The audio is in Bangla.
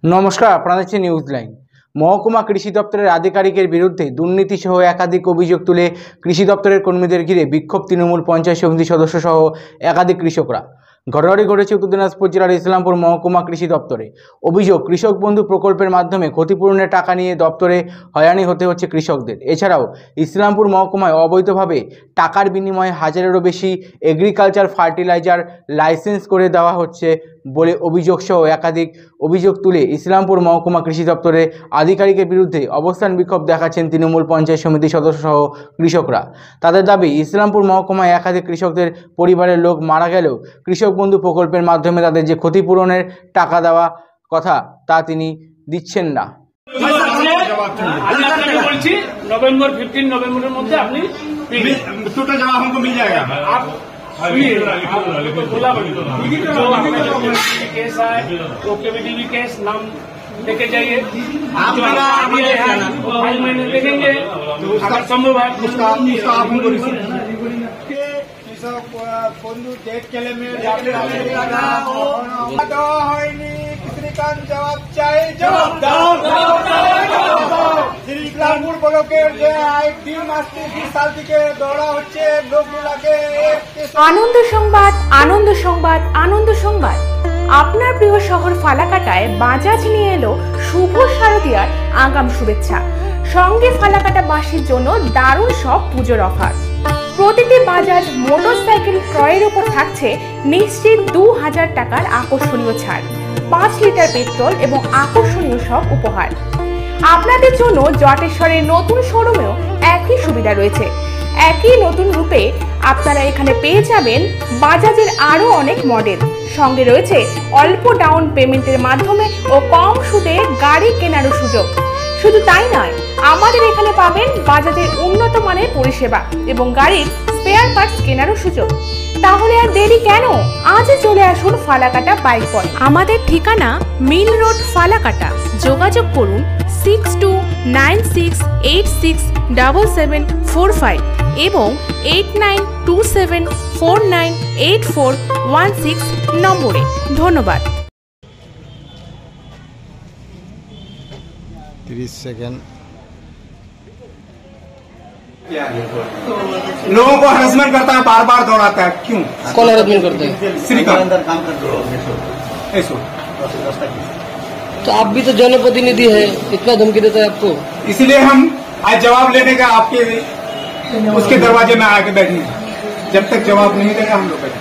নমস্কার, আপনারা দেখছেন নিউজ লাইন। মহকুমা কৃষি দপ্তরের আধিকারিকের বিরুদ্ধে দুর্নীতি সহ একাধিক অভিযোগ তুলে কৃষি দপ্তরের কর্মীদের ঘিরে বিক্ষোভ তৃণমূল পঞ্চায়েত সমিতি সদস্য সহ একাধিক কৃষকরা। ঘটনাটি ঘটেছে উত্তর দিনাজপুর জেলার ইসলামপুর মহকুমা কৃষি দপ্তরে। অভিযোগ, কৃষক বন্ধু প্রকল্পের মাধ্যমে ক্ষতিপূরণের টাকা নিয়ে দপ্তরে হয়রানি হতে হচ্ছে কৃষকদের। এছাড়াও ইসলামপুর মহকুমায় অবৈধভাবে টাকার বিনিময়ে 1000-এরও বেশি এগ্রিকালচার ফার্টিলাইজার লাইসেন্স করে দেওয়া হচ্ছে বলে অভিযোগ সহ একাধিক অভিযোগ তুলে ইসলামপুর মহকুমা কৃষি দপ্তরের আধিকারিকের বিরুদ্ধে অবস্থান বিক্ষোভ দেখাচ্ছেন তৃণমূল পঞ্চায়েত সমিতির সদস্য সহ কৃষকরা। তাদের দাবি, ইসলামপুর মহকুমায় একাধিক কৃষকদের পরিবারের লোক মারা গেলেও কৃষক বন্ধু প্রকল্পের মাধ্যমে তাদের যে ক্ষতিপূরণের টাকা দেওয়া কথা তা তিনি দিচ্ছেন না। नवंबर 15 नवंबर মধ্যে আপনি টোটাল জমা हमको मिल जाएगा। आप केस है तो केवीडीबी केस नाम लेके जाइए, आप फाइल में देखेंगे तो उसका संभव है उसका आप हमको বন্ধু ডেট কেলে মে হয়নি কৃষিকান্ত জবাব চাই, জবাব দাও। ইসলামপুর ব্লকের যে 3 মাস 30 সাল থেকে দৌড়া হচ্ছে লোকগুলাকে। আনন্দ সংবাদ, আনন্দ সংবাদ, আনন্দ সংবাদ। আপনার প্রিয় শহর ফালাকাটায় বাজাজ নিয়ে এলো শুভ শারদীয়ার আগাম শুভেচ্ছা। সঙ্গে ফালাকাটা বাসীর জন্য দারুণ সব পুজোর অফার। প্রতিটি বাজাজ মোটরসাইকেল ক্রয়ের উপর থাকছে নিশ্চিত 2000 টাকার আকর্ষণীয় ছাড়, 5 লিটার পেট্রোল এবং আকর্ষণীয় সব উপহার। আপনাদের জন্য জটেশ্বরের নতুন শোরুমেও একই সুবিধা রয়েছে। একই নতুন রূপে আপনারা এখানে পেয়ে যাবেন বাজাজের আরও অনেক মডেল। সঙ্গে রয়েছে অল্প ডাউন পেমেন্টের মাধ্যমে ও কম সুদে গাড়ি কেনারও সুযোগ। শুধু তাই নয়, আমাদের এখানে পাবেন বাজাজের উন্নত মানের পরিষেবা এবং গাড়ির স্পেয়ার পার্টস কেনারও সুযোগ। তাহলে আর দেরি কেন? আজই চলে আসুন ফালাকাটা বাইক পয়েন্ট। আমাদের ঠিকানা মিল রোড, ফালাকাটা। যোগাযোগ করুন 6296867745 এবং 8927498416 নম্বরে। ধন্যবাদ। 30 सेकंड। लोगों को हरासमेंट करता है, बार बार दौड़ाता है। क्यों? कौन हरासमेंट करते हैं? श्रीकांत। तो आप भी तो जनप्रतिनिधि है, इतना धमकी देता है आपको। इसलिए हम आज जवाब लेने का आपके उसके दरवाजे में आके बैठे, जब तक जवाब नहीं देगा हम लोग बैठे।